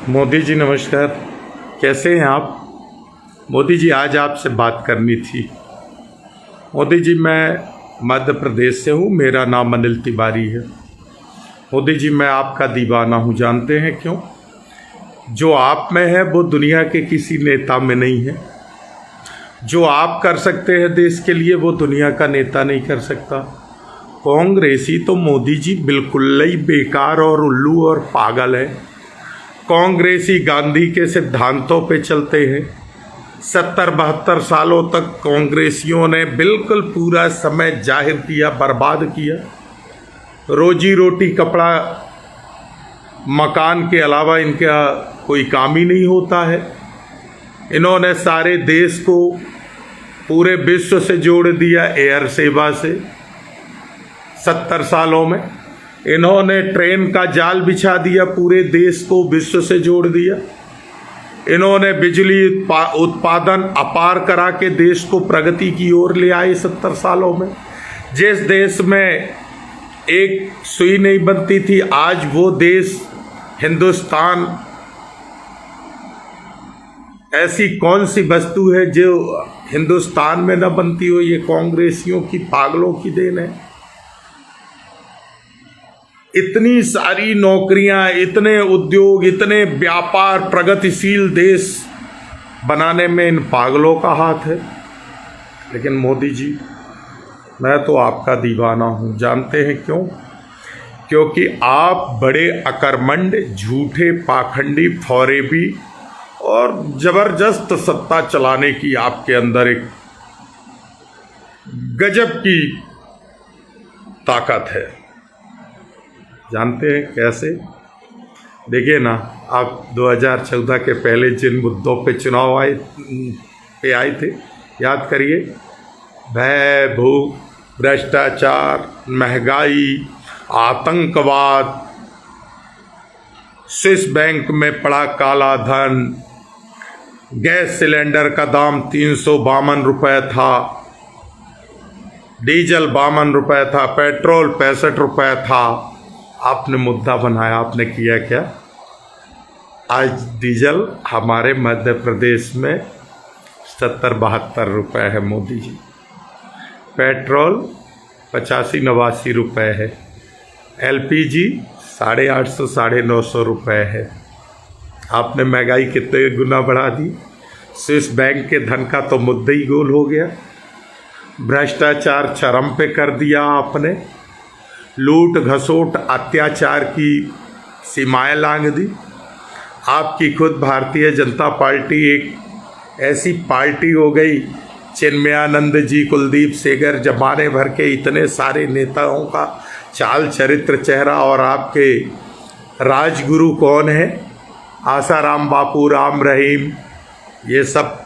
मोदी जी नमस्कार। कैसे हैं आप? मोदी जी आज आपसे बात करनी थी। मोदी जी मैं मध्य प्रदेश से हूँ, मेरा नाम अनिल तिवारी है। मोदी जी मैं आपका दीवाना हूँ, जानते हैं क्यों? जो आप में है वो दुनिया के किसी नेता में नहीं है। जो आप कर सकते हैं देश के लिए वो दुनिया का नेता नहीं कर सकता। कांग्रेसी तो मोदी जी बिल्कुल ही बेकार और उल्लू और पागल है। कांग्रेसी गांधी के सिद्धांतों पे चलते हैं। 70-72 सालों तक कांग्रेसियों ने बिल्कुल पूरा समय जाहिर किया, बर्बाद किया। रोजी रोटी कपड़ा मकान के अलावा इनका कोई काम ही नहीं होता है। इन्होंने सारे देश को पूरे विश्व से जोड़ दिया एयर सेवा से। 70 सालों में इन्होंने ट्रेन का जाल बिछा दिया, पूरे देश को विश्व से जोड़ दिया। इन्होंने बिजली उत्पादन अपार करा के देश को प्रगति की ओर ले आए। 70 सालों में जिस देश में एक सुई नहीं बनती थी, आज वो देश हिंदुस्तान ऐसी कौन सी वस्तु है जो हिंदुस्तान में न बनती हो? ये कांग्रेसियों की पागलों की देन है। इतनी सारी नौकरियां, इतने उद्योग, इतने व्यापार, प्रगतिशील देश बनाने में इन पागलों का हाथ है। लेकिन मोदी जी मैं तो आपका दीवाना हूं, जानते हैं क्यों? क्योंकि आप बड़े अकर्मण्य, झूठे, पाखंडी, फौरेबी और जबरदस्त सत्ता चलाने की आपके अंदर एक गजब की ताकत है। जानते हैं कैसे? देखिए ना, आप 2014 के पहले जिन मुद्दों पे चुनाव आए थे, याद करिए। भय, भूख, भ्रष्टाचार, महंगाई, आतंकवाद, स्विस बैंक में पड़ा काला धन, गैस सिलेंडर का दाम 352 रुपये था, डीजल 52 रुपये था, पेट्रोल 65 रुपये था। आपने मुद्दा बनाया, आपने किया क्या? आज डीजल हमारे मध्य प्रदेश में 70-72 रुपये है मोदी जी। पेट्रोल 85-89 रुपये है। LPG 850-950 रुपये है। आपने महंगाई कितने गुना बढ़ा दी। स्विस बैंक के धन का तो मुद्दा ही गोल हो गया। भ्रष्टाचार चरम पे कर दिया आपने। लूट घसोट अत्याचार की सीमाएं लांघ दी। आपकी खुद भारतीय जनता पार्टी एक ऐसी पार्टी हो गई, चिन्मयानंद जी, कुलदीप सेंगर, जमाने भर के इतने सारे नेताओं का चाल चरित्र चेहरा। और आपके राजगुरु कौन है? आसाराम बापू, राम रहीम, ये सब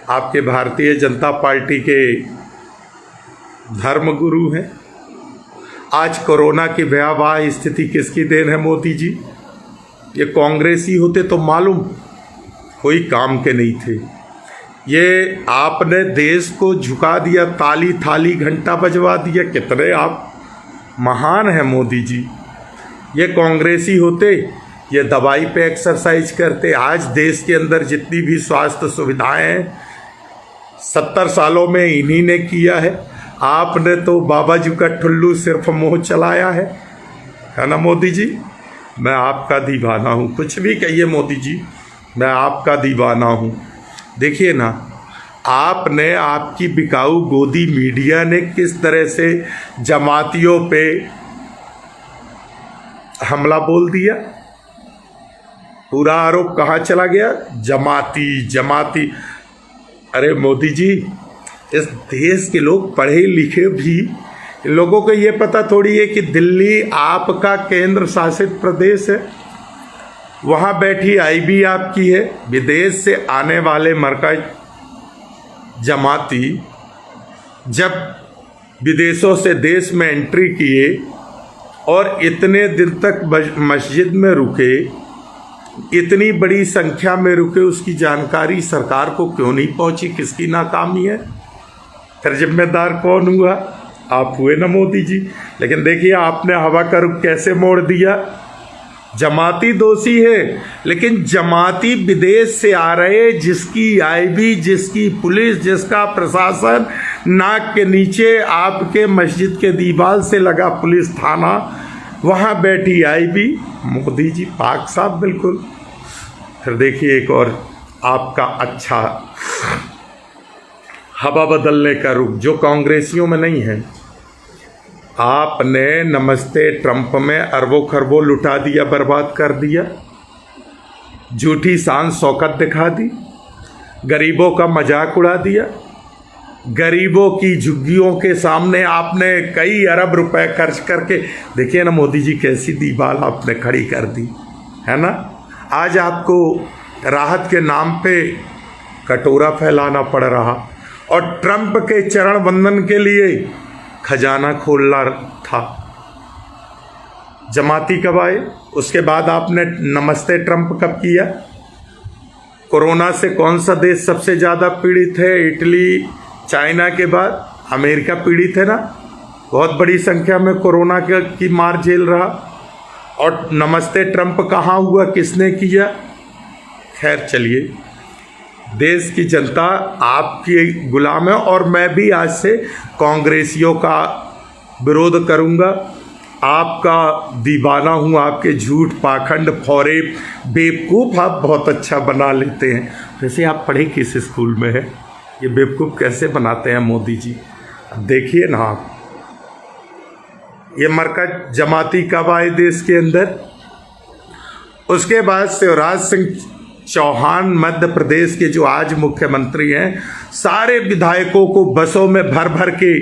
आपके भारतीय जनता पार्टी के धर्मगुरु हैं। आज कोरोना की भयावह स्थिति किसकी देन है मोदी जी? ये कांग्रेसी होते तो मालूम कोई काम के नहीं थे। ये आपने देश को झुका दिया, ताली थाली घंटा बजवा दिया। कितने आप महान हैं मोदी जी। ये कांग्रेसी होते, ये दवाई पे एक्सरसाइज करते। आज देश के अंदर जितनी भी स्वास्थ्य सुविधाएं हैं 70 सालों में इन्हीं ने किया है। आपने तो बाबा जी का ठुल्लू सिर्फ मुँह चलाया है ना मोदी जी? मैं आपका दीवाना हूँ, कुछ भी कहिए मोदी जी, मैं आपका दीवाना हूँ। देखिए ना, आपने, आपकी बिकाऊ गोदी मीडिया ने किस तरह से जमातियों पे हमला बोल दिया। पूरा आरोप कहाँ चला गया? जमाती जमाती। अरे मोदी जी, इस देश के लोग पढ़े लिखे भी, लोगों को ये पता थोड़ी है कि दिल्ली आपका केंद्र शासित प्रदेश है। वहाँ बैठी IB आपकी है। विदेश से आने वाले मरकज जमाती जब विदेशों से देश में एंट्री किए और इतने दिन तक मस्जिद में रुके, इतनी बड़ी संख्या में रुके, उसकी जानकारी सरकार को क्यों नहीं पहुंची? किसकी नाकामी है? फिर जिम्मेदार कौन हुआ? आप हुए ना मोदी जी। लेकिन देखिए आपने हवा का रुख कैसे मोड़ दिया। जमाती दोषी है, लेकिन जमाती विदेश से आ रहे, जिसकी आईबी, जिसकी पुलिस, जिसका प्रशासन, नाक के नीचे आपके मस्जिद के दीवार से लगा पुलिस थाना, वहाँ बैठी आईबी, मोदी जी पाक साहब बिल्कुल। फिर देखिए एक और आपका अच्छा हवा बदलने का रुख जो कांग्रेसियों में नहीं है। आपने नमस्ते ट्रंप में अरबों खरबों लुटा दिया, बर्बाद कर दिया, झूठी शान शौकत दिखा दी, गरीबों का मजाक उड़ा दिया, गरीबों की झुग्गियों के सामने आपने कई अरब रुपए खर्च करके, देखिए ना मोदी जी कैसी दीवार आपने खड़ी कर दी है ना। आज आपको राहत के नाम पे कटोरा फैलाना पड़ रहा, और ट्रंप के चरण वंदन के लिए खजाना खोलना था। जमाती कब आए? उसके बाद आपने नमस्ते ट्रंप कब किया? कोरोना से कौन सा देश सबसे ज़्यादा पीड़ित है? इटली, चाइना के बाद अमेरिका पीड़ित है ना, बहुत बड़ी संख्या में कोरोना की मार झेल रहा। और नमस्ते ट्रंप कहाँ हुआ, किसने किया? खैर चलिए, देश की जनता आपकी गुलाम है, और मैं भी आज से कांग्रेसियों का विरोध करूंगा। आपका दीवाना हूँ, आपके झूठ, पाखंड, फौरेब, बेवकूफ़ आप बहुत अच्छा बना लेते हैं। वैसे आप पढ़े किस स्कूल में है? ये बेवकूफ़ कैसे बनाते हैं मोदी जी? देखिए ना आप, ये मरकज जमाती कब आए देश के अंदर? उसके बाद शिवराज सिंह चौहान मध्य प्रदेश के जो आज मुख्यमंत्री हैं, सारे विधायकों को बसों में भर भर के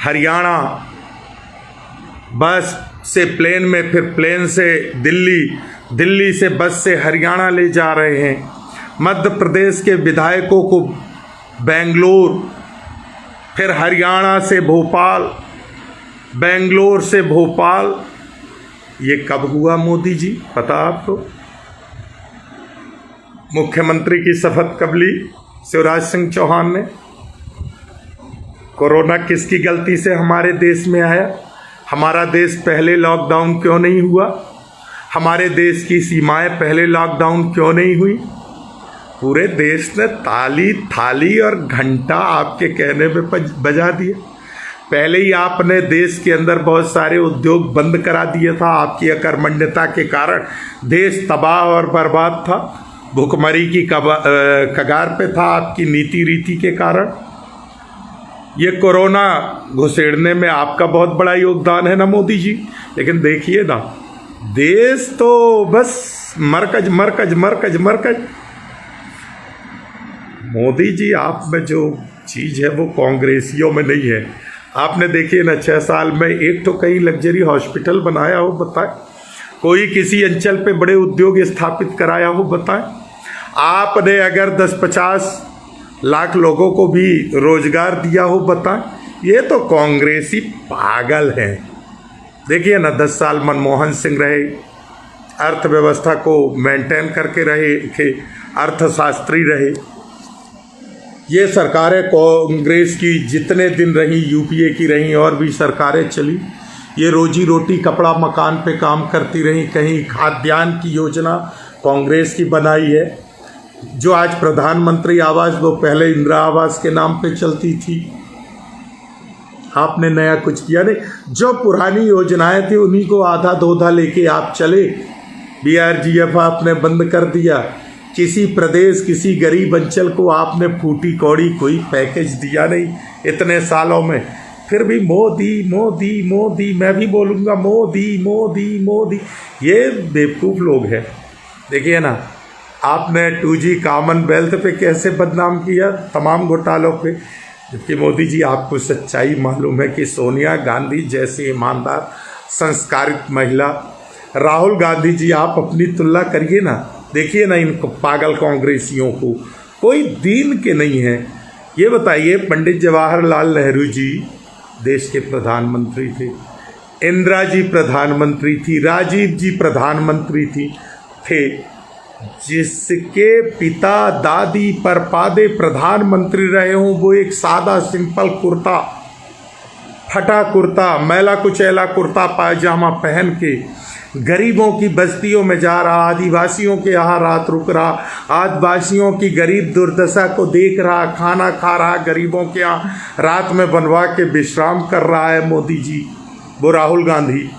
हरियाणा, बस से प्लेन में, फिर प्लेन से दिल्ली, दिल्ली से बस से हरियाणा ले जा रहे हैं। मध्य प्रदेश के विधायकों को बेंगलोर, फिर हरियाणा से भोपाल, बेंगलोर से भोपाल। ये कब हुआ मोदी जी, पता आपको? मुख्यमंत्री की शपथ कब ली शिवराज सिंह चौहान ने? कोरोना किसकी गलती से हमारे देश में आया? हमारा देश पहले लॉकडाउन क्यों नहीं हुआ? हमारे देश की सीमाएं पहले लॉकडाउन क्यों नहीं हुई? पूरे देश ने ताली, थाली और घंटा आपके कहने पे बजा दिए। पहले ही आपने देश के अंदर बहुत सारे उद्योग बंद करा दिया था। आपकी अकर्मण्यता के कारण देश तबाह और बर्बाद था, भुखमरी की कगार पे था आपकी नीति रीति के कारण। ये कोरोना घुसेड़ने में आपका बहुत बड़ा योगदान है ना मोदी जी। लेकिन देखिए ना, देश तो बस मरकज मरकज मरकज मरकज। मोदी जी, आप में जो चीज़ है वो कांग्रेसियों में नहीं है। आपने देखिए ना, 6 साल में एक तो कहीं लग्जरी हॉस्पिटल बनाया हो बताएं? कोई किसी अंचल पे बड़े उद्योग स्थापित कराया हो बताएं? आपने अगर 10-50 लाख लोगों को भी रोजगार दिया हो बताएं? ये तो कांग्रेसी पागल हैं। देखिए ना, 10 साल मनमोहन सिंह रहे, अर्थव्यवस्था को मेंटेन करके रहे थे, अर्थशास्त्री रहे। ये सरकारें कांग्रेस की जितने दिन रही, यूपीए की रहीं, और भी सरकारें चली, ये रोजी रोटी, कपड़ा मकान पे काम करती रहीं। कहीं खाद्यान्न की योजना कांग्रेस की बनाई है। जो आज प्रधानमंत्री आवास, वो पहले इंदिरा आवास के नाम पे चलती थी। आपने नया कुछ किया नहीं। जो पुरानी योजनाएं थी उन्हीं को आधा दोधा लेके आप चले। बीआरजीएफ आपने बंद कर दिया। किसी प्रदेश, किसी गरीब अंचल को आपने फूटी कौड़ी कोई पैकेज दिया नहीं इतने सालों में। फिर भी मोदी मोदी मोदी, मैं भी बोलूँगा मोदी मोदी मोदी। ये बेवकूफ़ लोग हैं। देखिए ना, आपने 2G कॉमनवेल्थ पे कैसे बदनाम किया, तमाम घोटालों पे। जबकि मोदी जी, आपको सच्चाई मालूम है कि सोनिया गांधी जैसी ईमानदार, संस्कारित महिला, राहुल गांधी जी, आप अपनी तुलना करिए ना। देखिए ना, इन पागल कांग्रेसियों को कोई दीन के नहीं है। ये बताइए, पंडित जवाहरलाल नेहरू जी देश के प्रधानमंत्री थे, इंदिरा जी प्रधानमंत्री थी, राजीव जी प्रधानमंत्री थे। जिसके पिता दादी परपादे प्रधानमंत्री रहे हों, वो एक सादा सिंपल कुर्ता, फटा कुर्ता, मैला कुचैला कुर्ता पायजामा पहन के गरीबों की बस्तियों में जा रहा, आदिवासियों के यहाँ रात रुक रहा, आदिवासियों की गरीब दुर्दशा को देख रहा, खाना खा रहा, गरीबों के यहाँ रात में बनवा के विश्राम कर रहा है मोदी जी, वो राहुल गांधी।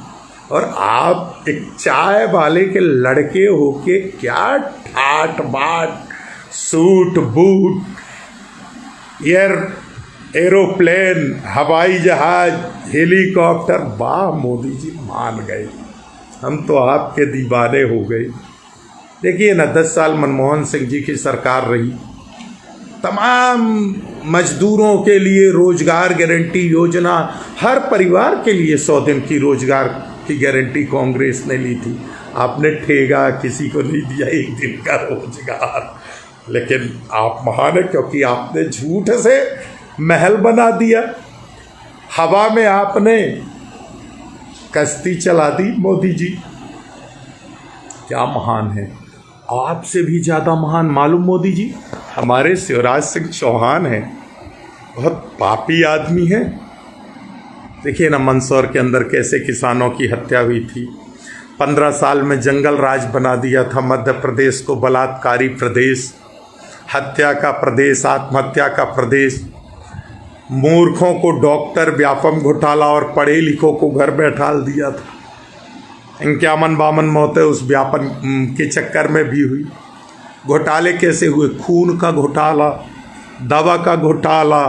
और आप एक चाय वाले के लड़के होके क्या ठाट बाट, सूट बूट, एरोप्लेन, हवाई जहाज, हेलीकॉप्टर, वाह मोदी जी मान गए, हम तो आपके दीवाने हो गए। देखिए ना, 10 साल मनमोहन सिंह जी की सरकार रही, तमाम मजदूरों के लिए रोजगार गारंटी योजना, हर परिवार के लिए 100 दिन की रोजगार की गारंटी कांग्रेस ने ली थी। आपने ठेगा किसी को नहीं दिया 1 दिन का रोजगार, लेकिन आप महान है क्योंकि आपने झूठ से महल बना दिया, हवा में आपने कश्ती चला दी। मोदी जी क्या महान है, आपसे भी ज़्यादा महान मालूम मोदी जी हमारे शिवराज सिंह चौहान हैं, बहुत पापी आदमी है। देखिए ना, मंदसौर के अंदर कैसे किसानों की हत्या हुई थी, 15 साल में जंगल राज बना दिया था मध्य प्रदेश को, बलात्कारी प्रदेश, हत्या का प्रदेश, आत्महत्या का प्रदेश, मूर्खों को डॉक्टर, व्यापम घोटाला और पढ़े लिखों को घर बैठाल दिया था। 51-52 मौतें उस व्यापन के चक्कर में भी हुई। घोटाले कैसे हुए, खून का घोटाला, दवा का घोटाला,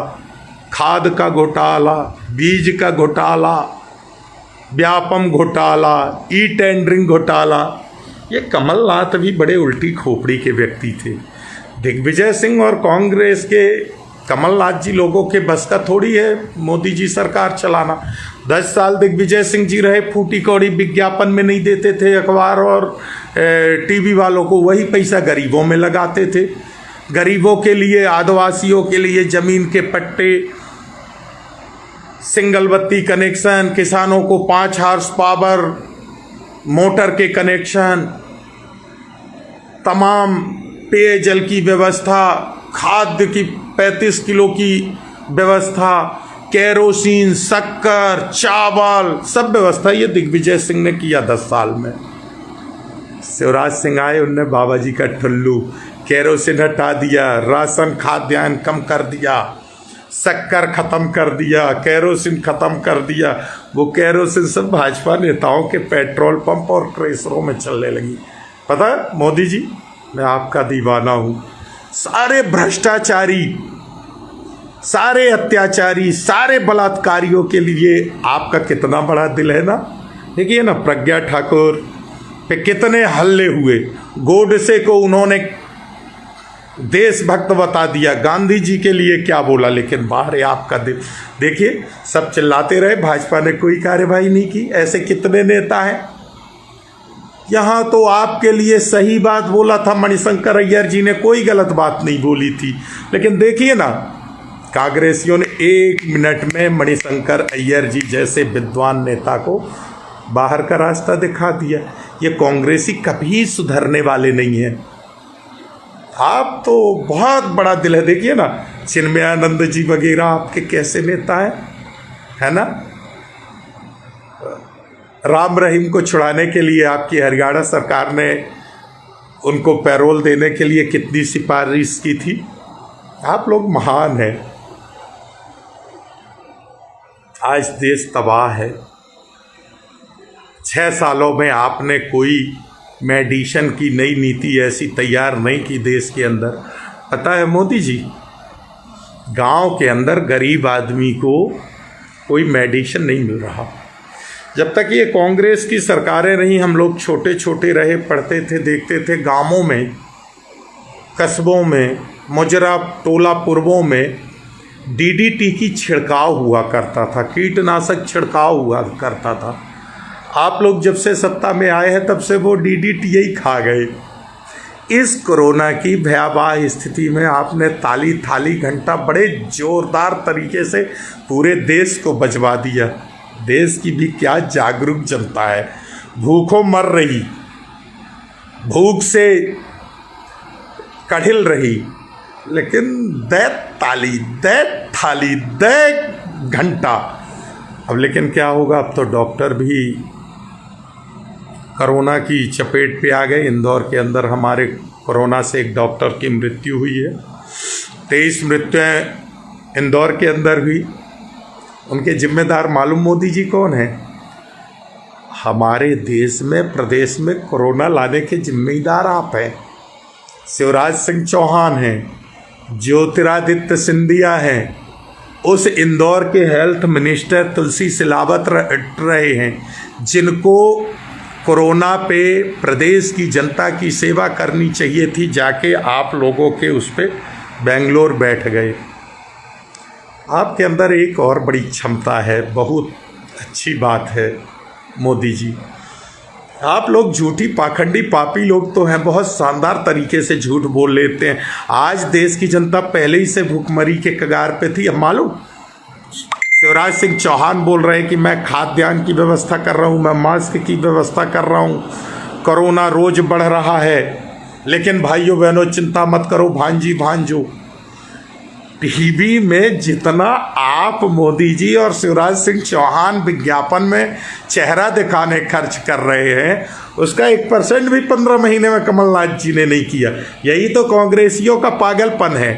खाद का घोटाला, बीज का घोटाला, व्यापम घोटाला, ई टेंडरिंग घोटाला। ये कमलनाथ भी बड़े उल्टी खोपड़ी के व्यक्ति थे। दिग्विजय सिंह और कांग्रेस के, कमलनाथ जी लोगों के बस का थोड़ी है मोदी जी सरकार चलाना। 10 साल दिग्विजय सिंह जी रहे, फूटी कौड़ी विज्ञापन में नहीं देते थे, अखबार और टीवी वालों को, वही पैसा गरीबों में लगाते थे। गरीबों के लिए, आदिवासियों के लिए ज़मीन के पट्टे, सिंगल बत्ती कनेक्शन, किसानों को 5 हार्स पावर मोटर के कनेक्शन, तमाम पेयजल की व्यवस्था, खाद्य की 35 किलो की व्यवस्था, केरोसिन, शक्कर, चावल, सब व्यवस्था ये दिग्विजय सिंह ने किया 10 साल में। शिवराज सिंह आए, उनने बाबा जी का ठुल्लू, केरोसिन हटा दिया, राशन खाद्यान्न कम कर दिया, शक्कर ख़त्म कर दिया, केरोसिन ख़त्म कर दिया। वो केरोसिन सब भाजपा नेताओं के पेट्रोल पंप और क्रेशरों में चलने लगी। पता है मोदी जी, मैं आपका दीवाना हूँ। सारे भ्रष्टाचारी, सारे अत्याचारी, सारे बलात्कारियों के लिए आपका कितना बड़ा दिल है ना। देखिए ना, प्रज्ञा ठाकुर पे कितने हल्ले हुए, गोडसे को उन्होंने देशभक्त बता दिया, गांधी जी के लिए क्या बोला, लेकिन बाहर आपका दिल। देखिए, सब चिल्लाते रहे, भाजपा ने कोई कार्यवाही नहीं की। ऐसे कितने नेता हैं। यहाँ तो आपके लिए सही बात बोला था मणिशंकर अय्यर जी ने, कोई गलत बात नहीं बोली थी, लेकिन देखिए ना, कांग्रेसियों ने 1 मिनट में मणिशंकर अय्यर जी जैसे विद्वान नेता को बाहर का रास्ता दिखा दिया। ये कांग्रेसी कभी सुधरने वाले नहीं हैं। आप तो बहुत बड़ा दिल है। देखिए ना, चिन्मयानंद जी वगैरह आपके कैसे नेता हैं, है ना। राम रहीम को छुड़ाने के लिए आपकी हरियाणा सरकार ने उनको पैरोल देने के लिए कितनी सिफारिश की थी। आप लोग महान हैं। आज देश तबाह है। 6 सालों में आपने कोई मेडिसिन की नई नीति ऐसी तैयार नहीं की देश के अंदर। पता है मोदी जी, गांव के अंदर गरीब आदमी को कोई मेडिसिन नहीं मिल रहा। जब तक ये कांग्रेस की सरकारें रहीं, हम लोग छोटे छोटे रहे, पढ़ते थे, देखते थे, गांवों में, कस्बों में, मुजरा टोला पूर्वों में डीडीटी की छिड़काव हुआ करता था, कीटनाशक छिड़काव हुआ करता था। आप लोग जब से सत्ता में आए हैं तब से वो डीडीटी ही खा गए। इस कोरोना की भयावह स्थिति में आपने ताली थाली घंटा बड़े जोरदार तरीके से पूरे देश को बचवा दिया। देश की भी क्या जागरूक जनता है, भूखों मर रही, भूख से कढ़िल रही, लेकिन दे ताली, दे थाली, दे घंटा। अब लेकिन क्या होगा, अब तो डॉक्टर भी कोरोना की चपेट पे आ गए। इंदौर के अंदर हमारे कोरोना से एक डॉक्टर की मृत्यु हुई है। 23 मृत्युएं इंदौर के अंदर हुई। उनके जिम्मेदार मालूम मोदी जी कौन है? हमारे देश में, प्रदेश में कोरोना लाने के जिम्मेदार आप हैं। शिवराज सिंह चौहान हैं, ज्योतिरादित्य सिंधिया हैं, उस इंदौर के हेल्थ मिनिस्टर तुलसी सिलावत रहे हैं, जिनको कोरोना पे प्रदेश की जनता की सेवा करनी चाहिए थी। जाके आप लोगों के उस पे बेंगलोर बैठ गए। आपके अंदर एक और बड़ी क्षमता है, बहुत अच्छी बात है मोदी जी। आप लोग झूठी पाखंडी पापी लोग तो हैं, बहुत शानदार तरीके से झूठ बोल लेते हैं। आज देश की जनता पहले ही से भूखमरी के कगार पे थी। अब मालूम शिवराज सिंह चौहान बोल रहे हैं कि मैं खाद्यान्न की व्यवस्था कर रहा हूँ, मैं मास्क की व्यवस्था कर रहा हूँ, कोरोना रोज बढ़ रहा है। लेकिन भाइयों बहनों चिंता मत करो भांजी भांजो, टीवी में जितना आप मोदी जी और शिवराज सिंह चौहान विज्ञापन में चेहरा दिखाने खर्च कर रहे हैं, उसका 1% भी 15 महीने में कमलनाथ जी ने नहीं किया। यही तो कांग्रेसियों का पागलपन है।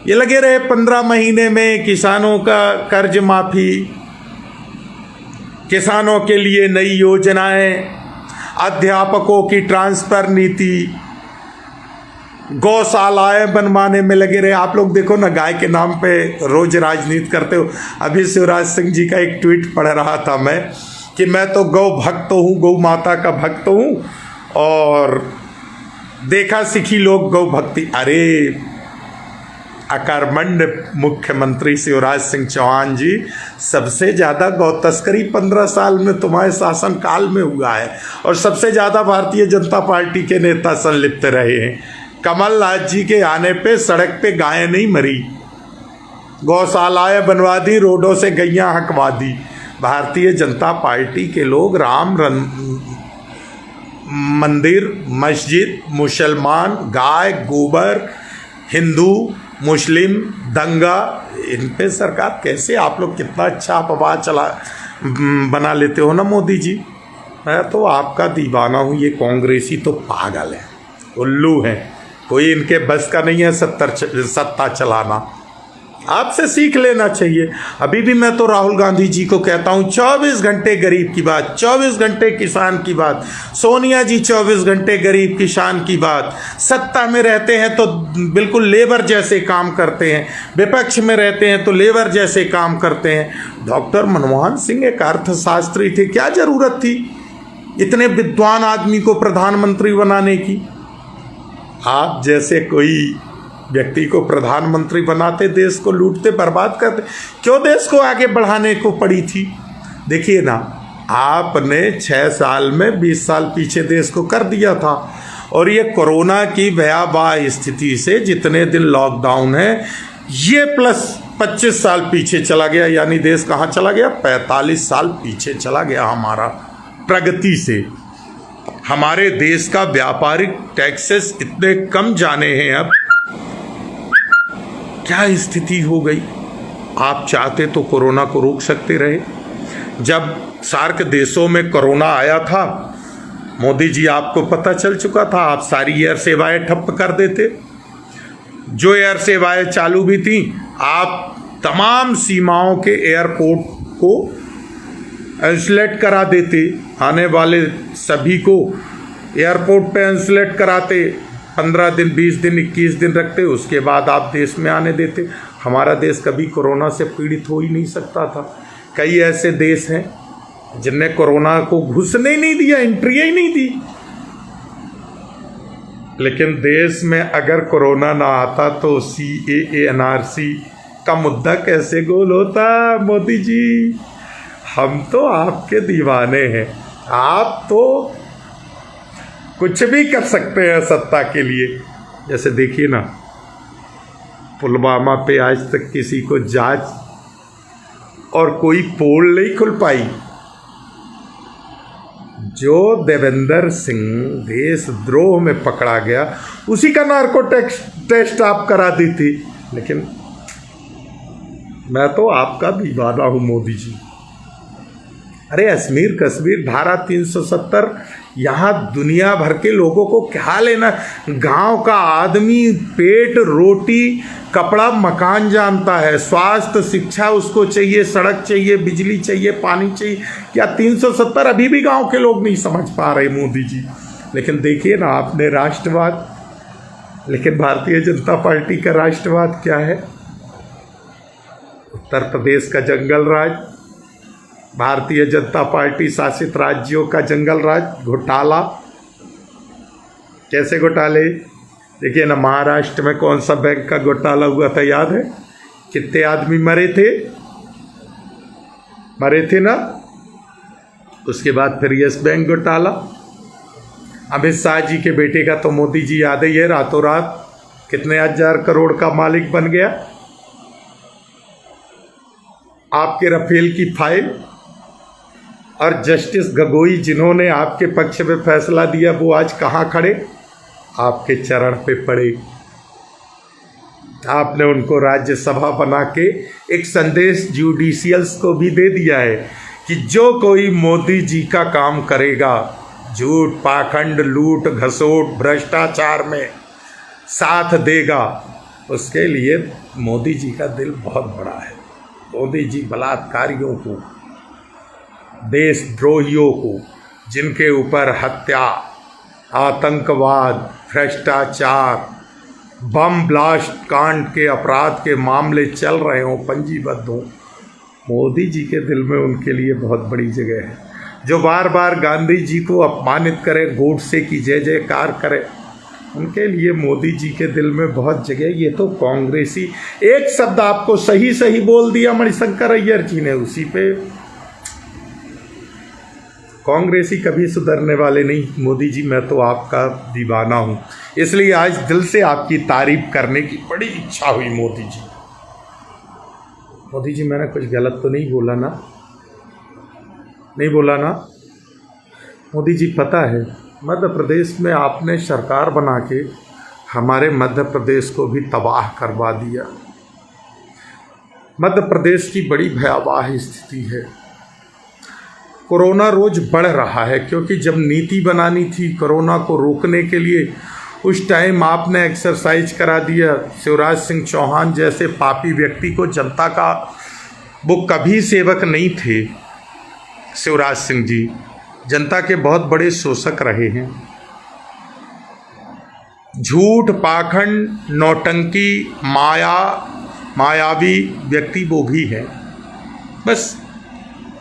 ये लगे रहे 15 महीने में किसानों का कर्ज माफी, किसानों के लिए नई योजनाएं, अध्यापकों की ट्रांसफर नीति, गौशालाएं बनवाने में लगे रहे। आप लोग देखो ना, गाय के नाम पे रोज राजनीति करते हो। अभी शिवराज सिंह जी का एक ट्वीट पढ़ रहा था मैं कि मैं तो गौ भक्त हूँ, गौ माता का भक्त हूँ, और देखा सीखी लोग गौ भक्ति। अरे अकर्मण्य मुख्यमंत्री शिवराज सिंह चौहान जी, सबसे ज़्यादा गौ तस्करी 15 साल में तुम्हारे शासन काल में हुआ है, और सबसे ज़्यादा भारतीय जनता पार्टी के नेता संलिप्त रहे हैं। कमलनाथ जी के आने पे सड़क पे गायें नहीं मरी, गौशालाएं बनवा दी, रोडों से गैयां हकवा दी। भारतीय जनता पार्टी के लोग राम मंदिर, मस्जिद, मुसलमान, गाय, गोबर, हिंदू, मुस्लिम, दंगा, इन पे सरकार कैसे, आप लोग कितना अच्छा अफवाह चला बना लेते हो ना मोदी जी। मैं तो आपका दीवाना हूँ। ये कांग्रेसी तो पागल है, उल्लू हैं, कोई इनके बस का नहीं है सत्ता चलाना। आपसे सीख लेना चाहिए। अभी भी मैं तो राहुल गांधी जी को कहता हूँ, 24 घंटे गरीब की बात, 24 घंटे किसान की बात। सोनिया जी 24 घंटे गरीब किसान की बात। सत्ता में रहते हैं तो बिल्कुल लेबर जैसे काम करते हैं, विपक्ष में रहते हैं तो लेबर जैसे काम करते हैं। डॉक्टर मनमोहन सिंह एक अर्थशास्त्री थे, क्या जरूरत थी इतने विद्वान आदमी को प्रधानमंत्री बनाने की? आप जैसे कोई व्यक्ति को प्रधानमंत्री बनाते, देश को लूटते, बर्बाद करते। क्यों देश को आगे बढ़ाने को पड़ी थी? देखिए ना, आपने 6 साल में 20 साल पीछे देश को कर दिया था। और ये कोरोना की भयावह स्थिति से जितने दिन लॉकडाउन है, ये प्लस 25 साल पीछे चला गया। यानी देश कहाँ चला गया? 45 साल पीछे चला गया हमारा प्रगति से। हमारे देश का व्यापारिक टैक्सेस इतने कम जाने हैं, अब क्या स्थिति हो गई। आप चाहते तो कोरोना को रोक सकते रहे। जब सार्क देशों में कोरोना आया था, मोदी जी आपको पता चल चुका था, आप सारी एयर सेवाएं ठप्प कर देते। जो एयर सेवाएं चालू भी थी, आप तमाम सीमाओं के एयरपोर्ट को इंसुलेट करा देते। आने वाले सभी को एयरपोर्ट पे इंसुलेट कराते, 15 दिन, 20 दिन, 21 दिन रखते, उसके बाद आप देश में आने देते। हमारा देश कभी कोरोना से पीड़ित हो ही नहीं सकता था। कई ऐसे देश हैं जिनने कोरोना को घुसने ही नहीं दिया, एंट्री ही नहीं दी। लेकिन देश में अगर कोरोना ना आता तो CAA NRC का मुद्दा कैसे गोल होता? मोदी जी, हम तो आपके दीवाने हैं। आप तो कुछ भी कर सकते हैं सत्ता के लिए। जैसे देखिए ना, पुलवामा पे आज तक किसी को जांच और कोई पोल नहीं खुल पाई। जो देवेंद्र सिंह देशद्रोह में पकड़ा गया, उसी का नार्को टेस्ट आप करा दी थी। लेकिन मैं तो आपका दीवाना हूँ मोदी जी। अरे अजमेर कश्मीर धारा 370, यहाँ दुनिया भर के लोगों को क्या लेना। गांव का आदमी पेट रोटी कपड़ा मकान जानता है, स्वास्थ्य शिक्षा उसको चाहिए, सड़क चाहिए, बिजली चाहिए, पानी चाहिए। क्या 370 अभी भी गांव के लोग नहीं समझ पा रहे मोदी जी। लेकिन देखिए ना, आपने राष्ट्रवाद, लेकिन भारतीय जनता पार्टी का राष्ट्रवाद क्या है? उत्तर प्रदेश का जंगल राज, भारतीय जनता पार्टी शासित राज्यों का जंगल राज, घोटाला। कैसे घोटाले? देखिए ना, महाराष्ट्र में कौन सा बैंक का घोटाला हुआ था याद है? कितने आदमी मरे थे ना। उसके बाद फिर यस बैंक घोटाला। अमित शाह जी के बेटे का तो मोदी जी याद ही है, रातों रात कितने हजार करोड़ का मालिक बन गया। आपके राफेल की फाइल और जस्टिस गोगोई जिन्होंने आपके पक्ष में फैसला दिया, वो आज कहाँ खड़े? आपके चरण पे पड़े। आपने उनको राज्यसभा बना के एक संदेश जुडिशियल्स को भी दे दिया है कि जो कोई मोदी जी का काम करेगा, झूठ पाखंड लूट घसोट भ्रष्टाचार में साथ देगा, उसके लिए मोदी जी का दिल बहुत बड़ा है। मोदी जी बलात्कारियों को, देशद्रोहियों को, जिनके ऊपर हत्या, आतंकवाद, भ्रष्टाचार, बम ब्लास्ट कांड के अपराध के मामले चल रहे हों, पंजीबद्ध हों, मोदी जी के दिल में उनके लिए बहुत बड़ी जगह है। जो बार बार गांधी जी को अपमानित करे, गोडसे की जय जयकार करे, उनके लिए मोदी जी के दिल में बहुत जगह। ये तो कांग्रेसी, एक शब्द आपको सही सही बोल दिया मणिशंकर अय्यर जी ने, उसी पे कांग्रेसी कभी सुधरने वाले नहीं। मोदी जी, मैं तो आपका दीवाना हूँ, इसलिए आज दिल से आपकी तारीफ करने की बड़ी इच्छा हुई। मोदी जी, मैंने कुछ गलत तो नहीं बोला ना? नहीं बोला ना? मोदी जी, पता है मध्य प्रदेश में आपने सरकार बना के हमारे मध्य प्रदेश को भी तबाह करवा दिया। मध्य प्रदेश की बड़ी भयावह स्थिति है। कोरोना रोज बढ़ रहा है, क्योंकि जब नीति बनानी थी कोरोना को रोकने के लिए, उस टाइम आपने एक्सरसाइज करा दिया। शिवराज सिंह चौहान जैसे पापी व्यक्ति को जनता का, वो कभी सेवक नहीं थे। शिवराज सिंह जी जनता के बहुत बड़े शोषक रहे हैं। झूठ पाखंड नौटंकी मायावी व्यक्ति वो भी है। बस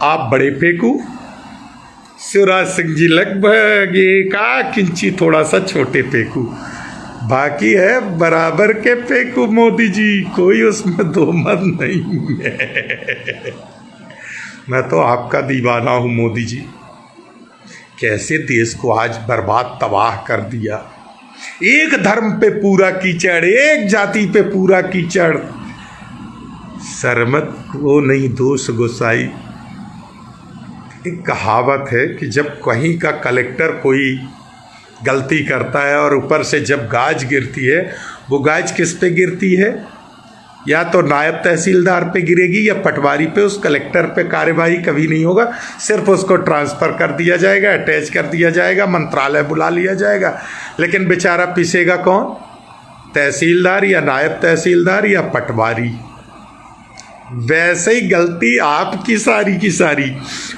आप बड़े फेंकू, शिवराज सिंह जी लगभग एक इंची थोड़ा सा छोटे फेंकू, बाकी है बराबर के फेंकू। मोदी जी, कोई उसमें दो मत नहीं है। मैं तो आपका दीवाना हूँ मोदी जी। कैसे देश को आज बर्बाद तबाह कर दिया। एक धर्म पे पूरा कीचड़, एक जाति पे पूरा कीचड़। सरमत को नहीं दोष गोसाई। एक कहावत है कि जब कहीं का कलेक्टर कोई गलती करता है और ऊपर से जब गाज गिरती है, वो गाज किस पे गिरती है? या तो नायब तहसीलदार पे गिरेगी या पटवारी पे। उस कलेक्टर पे कार्यवाही कभी नहीं होगा, सिर्फ उसको ट्रांसफ़र कर दिया जाएगा, अटैच कर दिया जाएगा, मंत्रालय बुला लिया जाएगा। लेकिन बेचारा पिसेगा कौन? तहसीलदार या नायब तहसीलदार या पटवारी। वैसे ही गलती आपकी सारी की सारी।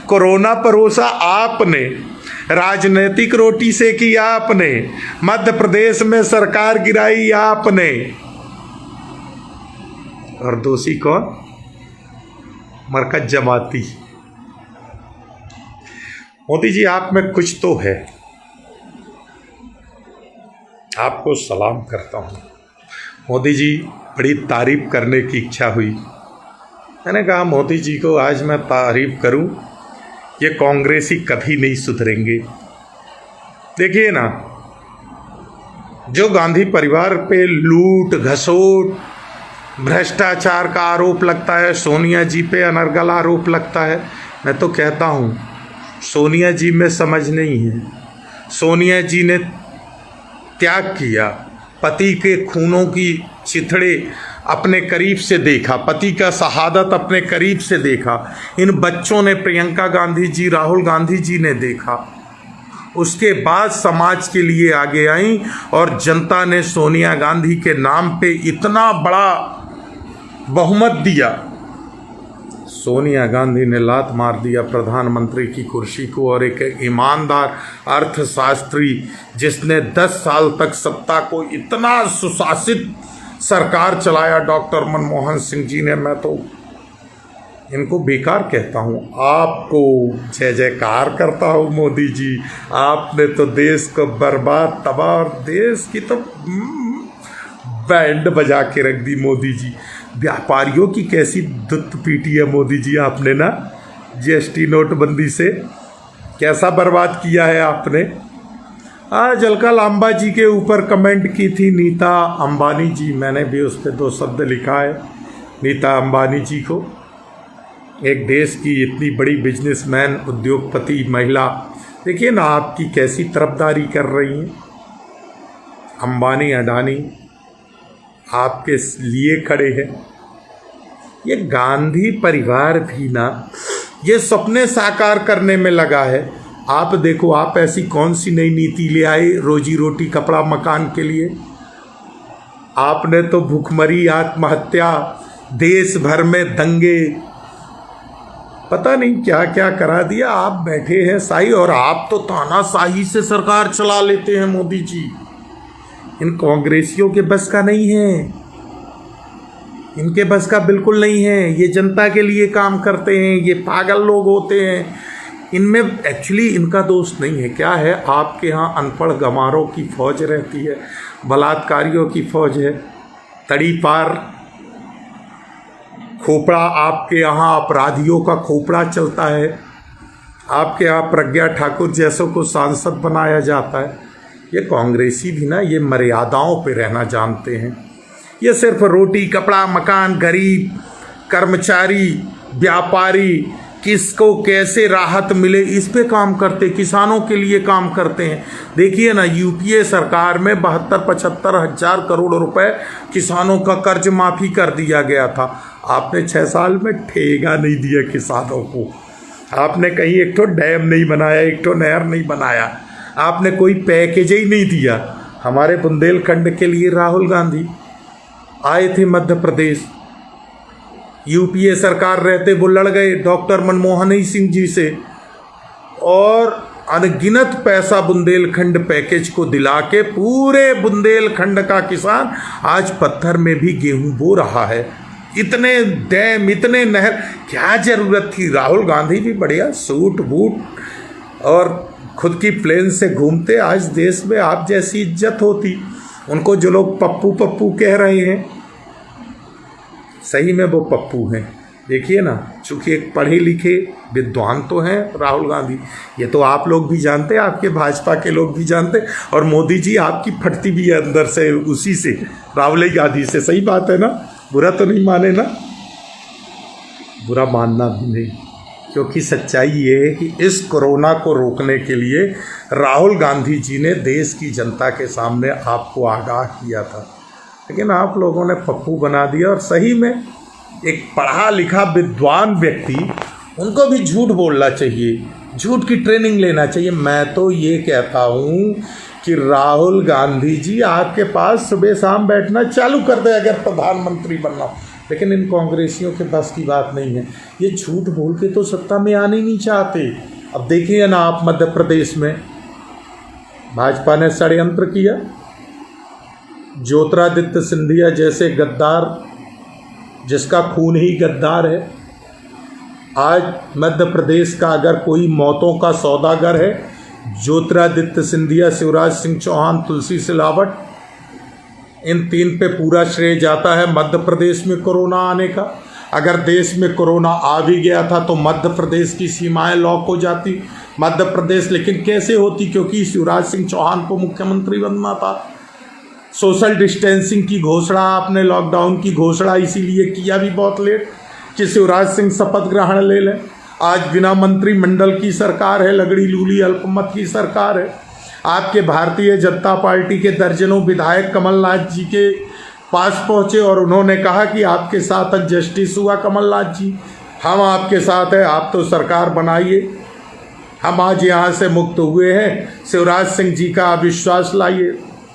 कोरोना परोसा आपने, राजनीतिक रोटी से की आपने, मध्य प्रदेश में सरकार गिराई आपने, और दोषी कौन? मरकज जमाती। मोदी जी, आप में कुछ तो है। आपको सलाम करता हूँ मोदी जी। बड़ी तारीफ करने की इच्छा हुई। मैंने कहा मोदी जी को आज मैं तारीफ करूं, ये कांग्रेसी कभी नहीं सुधरेंगे। देखिए ना, जो गांधी परिवार पे लूट घसोट भ्रष्टाचार का आरोप लगता है, सोनिया जी पे अनर्गल आरोप लगता है, मैं तो कहता हूँ सोनिया जी में समझ नहीं है। सोनिया जी ने त्याग किया, पति के खूनों की चिथड़े अपने करीब से देखा, पति का शहादत अपने करीब से देखा, इन बच्चों ने, प्रियंका गांधी जी, राहुल गांधी जी ने देखा। उसके बाद समाज के लिए आगे आई और जनता ने सोनिया गांधी के नाम पे इतना बड़ा बहुमत दिया। सोनिया गांधी ने लात मार दिया प्रधानमंत्री की कुर्सी को, और एक ईमानदार अर्थशास्त्री जिसने 10 साल तक सत्ता को इतना सुशासित सरकार चलाया, डॉक्टर मनमोहन सिंह जी ने, मैं तो इनको बेकार कहता हूँ। आपको जय जयकार करता हूँ मोदी जी, आपने तो देश को बर्बाद, तबाह, और देश की तो बैंड बजा के रख दी मोदी जी। व्यापारियों की कैसी दुत्त पीटी है मोदी जी आपने ना, जीएसटी नोटबंदी से कैसा बर्बाद किया है आपने। आज अलका लांबा जी के ऊपर कमेंट की थी नीता अंबानी जी, मैंने भी उस पर 2 शब्द लिखा है। नीता अंबानी जी को, एक देश की इतनी बड़ी बिजनेसमैन, उद्योगपति महिला, देखिए ना आपकी कैसी तरफदारी कर रही हैं। अंबानी अडानी आपके लिए खड़े हैं। ये गांधी परिवार भी ना ये सपने साकार करने में लगा है। आप देखो, आप ऐसी कौन सी नई नीति ले आए रोजी रोटी, कपड़ा, मकान के लिए। आपने तो भूखमरी, आत्महत्या, देश भर में दंगे, पता नहीं क्या क्या करा दिया। आप बैठे हैं शाही, और आप तो तानाशाही से सरकार चला लेते हैं मोदी जी। इन कांग्रेसियों के बस का नहीं है, इनके बस का बिल्कुल नहीं है। ये जनता के लिए काम करते हैं, ये पागल लोग होते हैं। इनमें एक्चुअली इनका दोष नहीं है। क्या है, आपके यहाँ अनपढ़ गंवारों की फौज रहती है, बलात्कारियों की फौज है, तड़ी पार खोपड़ा, आपके यहाँ अपराधियों का खोपड़ा चलता है। आपके यहाँ प्रज्ञा ठाकुर जैसों को सांसद बनाया जाता है। ये कांग्रेसी भी ना ये मर्यादाओं पे रहना जानते हैं। ये सिर्फ रोटी, कपड़ा, मकान, गरीब, कर्मचारी, व्यापारी, किसको कैसे राहत मिले इस पे काम करते, किसानों के लिए काम करते हैं। देखिए ना, यूपीए सरकार में 72-75 हजार करोड़ रुपए किसानों का कर्ज माफ़ी कर दिया गया था। आपने 6 साल में ठेगा नहीं दिया किसानों को। आपने कहीं एक ठो डैम नहीं बनाया, एक ठो नहर नहीं बनाया, आपने कोई पैकेज ही नहीं दिया। हमारे बुंदेलखंड के लिए राहुल गांधी आए थे मध्य प्रदेश, यूपीए सरकार रहते वो लड़ गए डॉक्टर मनमोहन सिंह जी से, और अनगिनत पैसा बुंदेलखंड पैकेज को दिला के पूरे बुंदेलखंड का किसान आज पत्थर में भी गेहूं बो रहा है। इतने डैम, इतने नहर, क्या जरूरत थी। राहुल गांधी भी बढ़िया सूट बूट और खुद की प्लेन से घूमते, आज देश में आप जैसी इज्जत होती। उनको जो लोग पप्पू पप्पू कह रहे हैं, सही में वो पप्पू हैं। देखिए ना, चूँकि एक पढ़े लिखे विद्वान तो हैं राहुल गांधी, ये तो आप लोग भी जानते हैं, आपके भाजपा के लोग भी जानते, और मोदी जी आपकी फटती भी है अंदर से, उसी से, राहुल गांधी से। सही बात है ना, बुरा तो नहीं माने ना, बुरा मानना भी नहीं, क्योंकि सच्चाई ये है कि इस कोरोना को रोकने के लिए राहुल गांधी जी ने देश की जनता के सामने आपको आगाह किया था, लेकिन आप लोगों ने पप्पू बना दिया। और सही में एक पढ़ा लिखा विद्वान व्यक्ति, उनको भी झूठ बोलना चाहिए, झूठ की ट्रेनिंग लेना चाहिए। मैं तो ये कहता हूँ कि राहुल गांधी जी आपके पास सुबह शाम बैठना चालू कर दे अगर प्रधानमंत्री बनना हो, लेकिन इन कांग्रेसियों के पास की बात नहीं है। ये झूठ बोल के तो सत्ता में आने नहीं चाहते। अब देखिए ना, आप मध्य प्रदेश में भाजपा ने षड्यंत्र किया, ज्योतिरादित्य सिंधिया जैसे गद्दार, जिसका खून ही गद्दार है, आज मध्य प्रदेश का अगर कोई मौतों का सौदागर है, ज्योतिरादित्य सिंधिया, शिवराज सिंह चौहान, तुलसी सिलावट, इन 3 पे पूरा श्रेय जाता है मध्य प्रदेश में कोरोना आने का। अगर देश में कोरोना आ भी गया था तो मध्य प्रदेश की सीमाएं लॉक हो जाती मध्य प्रदेश, लेकिन कैसे होती, क्योंकि शिवराज सिंह चौहान को मुख्यमंत्री बनना था। सोशल डिस्टेंसिंग की घोषणा आपने, लॉकडाउन की घोषणा इसीलिए किया भी बहुत लेट कि शिवराज सिंह शपथ ग्रहण ले लें। आज बिना मंत्रिमंडल की सरकार है, लगड़ी लूली अल्पमत की सरकार है। आपके भारतीय जनता पार्टी के दर्जनों विधायक कमलनाथ जी के पास पहुंचे और उन्होंने कहा कि आपके साथ जस्टिस हुआ कमलनाथ जी, हम आपके साथ हैं, आप तो सरकार बनाइए, हम आज यहाँ से मुक्त हुए हैं, शिवराज सिंह जी का अविश्वास लाइए।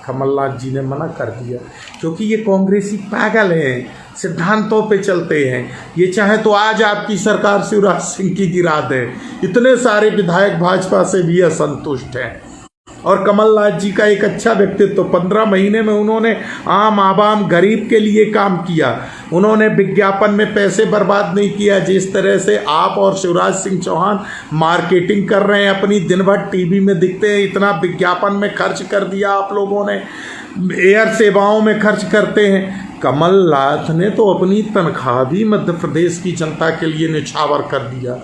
कमलनाथ जी ने मना कर दिया, क्योंकि ये कांग्रेसी पागल हैं, सिद्धांतों पे चलते हैं। ये चाहे तो आज आपकी सरकार शिवराज सिंह की गिरा दे, इतने सारे विधायक भाजपा से भी असंतुष्ट हैं। और कमलनाथ जी का एक अच्छा व्यक्तित्व, 15 महीने में उन्होंने आम आवाम गरीब के लिए काम किया, उन्होंने विज्ञापन में पैसे बर्बाद नहीं किया। जिस तरह से आप और शिवराज सिंह चौहान मार्केटिंग कर रहे हैं अपनी, दिन भर टीवी में दिखते हैं, इतना विज्ञापन में खर्च कर दिया आप लोगों ने, एयर सेवाओं में खर्च करते हैं। कमलनाथ ने तो अपनी तनख्वाह भी मध्य प्रदेश की जनता के लिए निछावर कर दिया।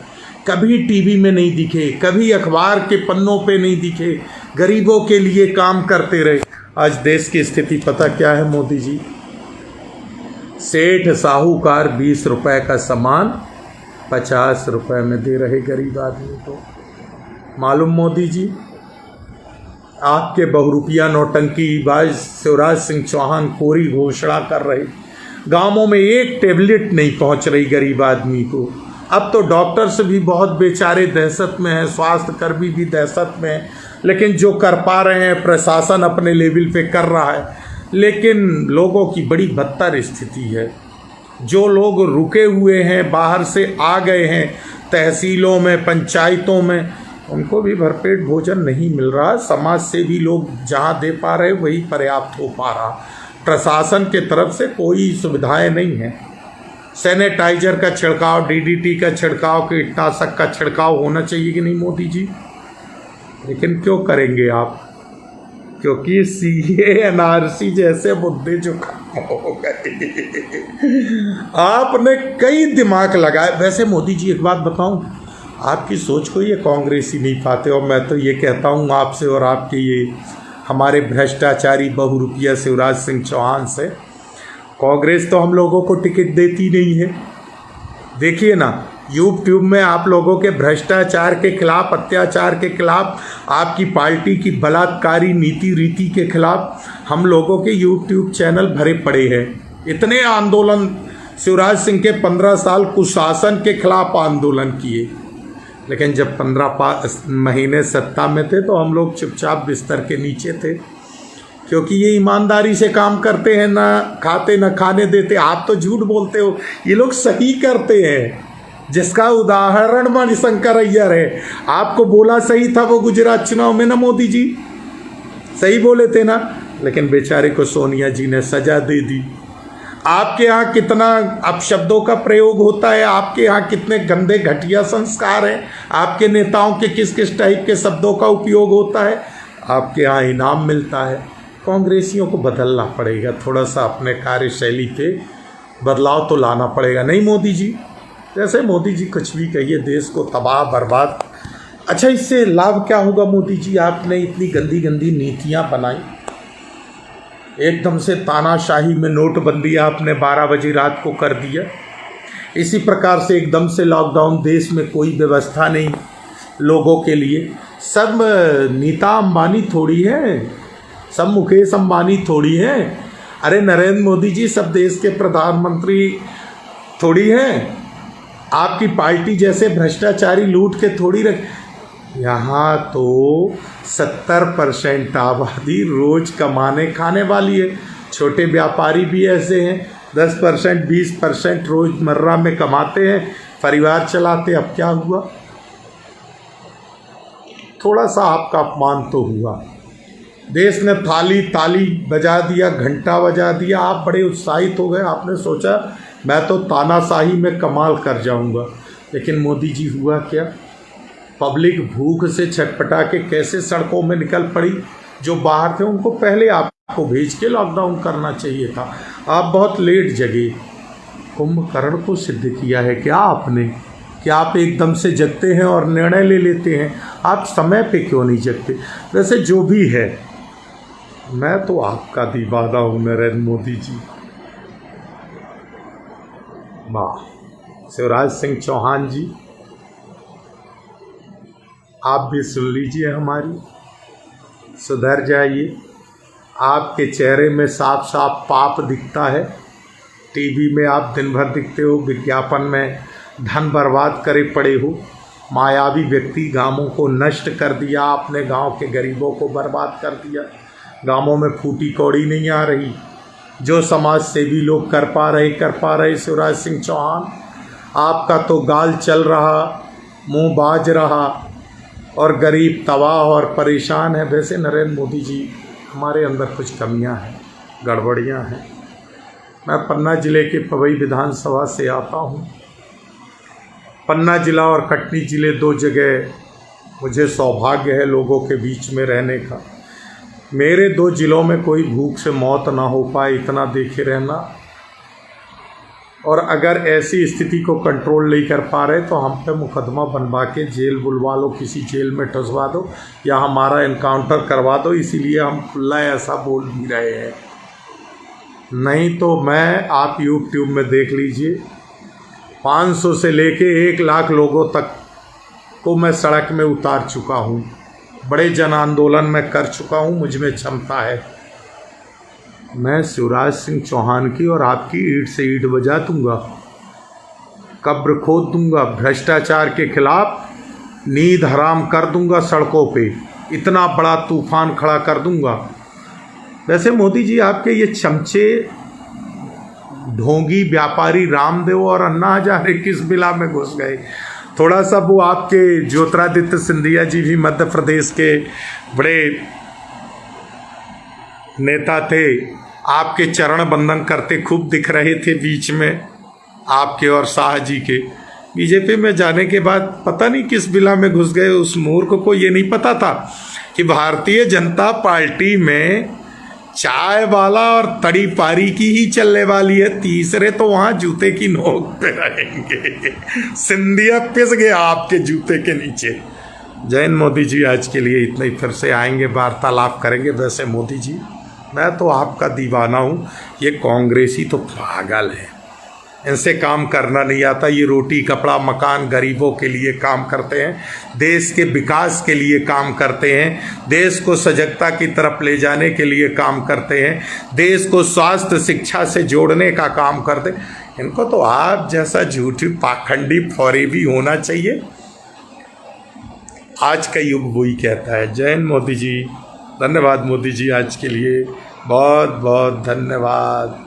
कभी टीवी में नहीं दिखे, कभी अखबार के पन्नों पे नहीं दिखे, गरीबों के लिए काम करते रहे। आज देश की स्थिति पता क्या है मोदी जी? सेठ साहूकार 20 रुपए का सामान 50 रुपए में दे रहे गरीब आदमी को। मालूम मोदी जी, आपके बहुरुपिया नौटंकी बाज शिवराज सिंह चौहान कोरी घोषणा कर रहे, गांवों में एक टेबलेट नहीं पहुंच रही गरीब आदमी को। अब तो डॉक्टर्स भी बहुत बेचारे दहशत में हैं, स्वास्थ्य कर्मी भी दहशत में हैं, लेकिन जो कर पा रहे हैं प्रशासन अपने लेवल पे कर रहा है। लेकिन लोगों की बड़ी बदतर स्थिति है। जो लोग रुके हुए हैं, बाहर से आ गए हैं, तहसीलों में, पंचायतों में, उनको भी भरपेट भोजन नहीं मिल रहा। समाज से भी लोग जहाँ दे पा रहे वही पर्याप्त हो पा रहा। प्रशासन के तरफ से कोई सुविधाएं नहीं हैं। सैनिटाइजर का छिड़काव, डीडीटी का छिड़काव, कीटनाशक का छिड़काव होना चाहिए कि नहीं मोदी जी? लेकिन क्यों करेंगे आप? क्योंकि सीए एनआरसी जैसे मुद्दे जो खत्म हो गए। आपने कई दिमाग लगाए। वैसे मोदी जी एक बात बताऊं, आपकी सोच को ये कांग्रेसी नहीं पाते, और मैं तो ये कहता हूँ आपसे और आपके ये हमारे भ्रष्टाचारी बहुरुपिया शिवराज सिंह चौहान से, कांग्रेस तो हम लोगों को टिकट देती नहीं है। देखिए ना, यूट्यूब में आप लोगों के भ्रष्टाचार के खिलाफ, अत्याचार के खिलाफ, आपकी पार्टी की बलात्कारी नीति रीति के खिलाफ हम लोगों के यूट्यूब चैनल भरे पड़े हैं। इतने आंदोलन शिवराज सिंह के 15 साल कुशासन के खिलाफ आंदोलन किए, लेकिन जब 15 महीने सत्ता में थे तो हम लोग चुपचाप बिस्तर के नीचे थे, क्योंकि ये ईमानदारी से काम करते हैं, ना खाते ना खाने देते। आप तो झूठ बोलते हो, ये लोग सही करते हैं, जिसका उदाहरण मणिशंकर अय्यर है। आपको बोला सही था वो गुजरात चुनाव में ना मोदी जी, सही बोले थे ना, लेकिन बेचारे को सोनिया जी ने सजा दे दी। आपके यहाँ कितना अपशब्दों का प्रयोग होता है, आपके यहाँ कितने गंदे घटिया संस्कार हैं, आपके नेताओं के किस किस टाइप के शब्दों का उपयोग होता है, आपके यहाँ इनाम मिलता है। कांग्रेसियों को बदलना पड़ेगा, थोड़ा सा अपने कार्यशैली पे बदलाव तो लाना पड़ेगा, नहीं मोदी जी? जैसे मोदी जी कुछ भी कहिए, देश को तबाह बर्बाद। अच्छा, इससे लाभ क्या होगा मोदी जी? आपने इतनी गंदी गंदी नीतियाँ बनाई, एकदम से तानाशाही में नोटबंदी आपने 12 बजे रात को कर दिया। इसी प्रकार से एकदम से लॉकडाउन, देश में कोई व्यवस्था नहीं लोगों के लिए। सब नीता अंबानी थोड़ी है, सब मुकेश अंबानी थोड़ी है। अरे नरेंद्र मोदी जी सब देश के प्रधानमंत्री थोड़ी हैं। आपकी पार्टी जैसे भ्रष्टाचारी लूट के थोड़ी रख। यहाँ तो 70% आबादी रोज कमाने खाने वाली है। छोटे व्यापारी भी ऐसे हैं, 10% 20% रोजमर्रा में कमाते हैं, परिवार चलाते। अब क्या हुआ? थोड़ा सा आपका अपमान तो हुआ। देश ने ताली बजा दिया, घंटा बजा दिया, आप बड़े उत्साहित हो गए। आपने सोचा मैं तो तानाशाही में कमाल कर जाऊंगा। लेकिन मोदी जी हुआ क्या? पब्लिक भूख से छटपटा के कैसे सड़कों में निकल पड़ी। जो बाहर थे उनको पहले आपको भेज के लॉकडाउन करना चाहिए था। आप बहुत लेट जगे। कुंभकर्ण को सिद्ध किया है क्या आपने कि आप एकदम से जगते हैं और निर्णय ले लेते हैं? आप समय पे क्यों नहीं जगते? वैसे जो भी है, मैं तो आपका दीवाना हूँ नरेंद्र मोदी जी। वाह, शिवराज सिंह चौहान जी, आप भी सुन लीजिए हमारी, सुधर जाइए। आपके चेहरे में साफ साफ पाप दिखता है। टीवी में आप दिन भर दिखते हो, विज्ञापन में धन बर्बाद करे पड़े हो। मायावी व्यक्ति गांवों को नष्ट कर दिया, अपने गांव के गरीबों को बर्बाद कर दिया। गांवों में फूटी कौड़ी नहीं आ रही। जो समाज सेवी लोग कर पा रहे शिवराज सिंह चौहान, आपका तो गाल चल रहा, मुंह बाज रहा और गरीब तबाह और परेशान है। वैसे नरेंद्र मोदी जी, हमारे अंदर कुछ कमियां हैं, गड़बड़ियां हैं। मैं पन्ना ज़िले के पवई विधानसभा से आता हूं। पन्ना ज़िला और कटनी ज़िले दो जगह मुझे सौभाग्य है लोगों के बीच में रहने का। मेरे दो ज़िलों में कोई भूख से मौत ना हो पाए, इतना देखे रहना। और अगर ऐसी स्थिति को कंट्रोल नहीं कर पा रहे तो हम पे मुकदमा बनवा के जेल बुलवा लो, किसी जेल में ठसवा दो या हमारा इनकाउंटर करवा दो। इसीलिए हम खुला ऐसा बोल भी रहे हैं। नहीं तो मैं, आप यूट्यूब में देख लीजिए, 500 से लेके 1 लाख लोगों तक को मैं सड़क में उतार चुका हूँ। बड़े जन आंदोलन में कर चुका हूँ, मुझ में क्षमता है। मैं शिवराज सिंह चौहान की और आपकी ईंट से ईंट बजा दूंगा, कब्र खोद दूंगा, भ्रष्टाचार के खिलाफ नींद हराम कर दूंगा सड़कों पे, इतना बड़ा तूफान खड़ा कर दूंगा। वैसे मोदी जी, आपके ये चमचे ढोंगी व्यापारी रामदेव और अन्ना हजारे किस बिला में घुस गए? थोड़ा सा वो आपके ज्योतिरादित्य सिंधिया जी भी मध्य प्रदेश के बड़े नेता थे, आपके चरण बंदन करते खूब दिख रहे थे बीच में, आपके और शाह जी के। बीजेपी में जाने के बाद पता नहीं किस बिला में घुस गए। उस मूर्ख को ये नहीं पता था कि भारतीय जनता पार्टी में चाय वाला और तड़ी पारी की ही चलने वाली है, तीसरे तो वहाँ जूते की नोक पे रहेंगे। सिंधिया पिस गया आपके जूते के नीचे। जय हिंद मोदी जी, आज के लिए इतना ही। फिर से आएंगे, वार्तालाप करेंगे। वैसे मोदी जी, मैं तो आपका दीवाना हूँ। ये कांग्रेसी तो पागल है, इनसे काम करना नहीं आता। ये रोटी कपड़ा मकान गरीबों के लिए काम करते हैं, देश के विकास के लिए काम करते हैं, देश को सजगता की तरफ ले जाने के लिए काम करते हैं, देश को स्वास्थ्य शिक्षा से जोड़ने का काम करते हैं। इनको तो आप जैसा झूठी पाखंडी फौरी भी होना चाहिए। आज का युग वही कहता है। जय हिंद मोदी जी, धन्यवाद मोदी जी, आज के लिए बहुत बहुत धन्यवाद।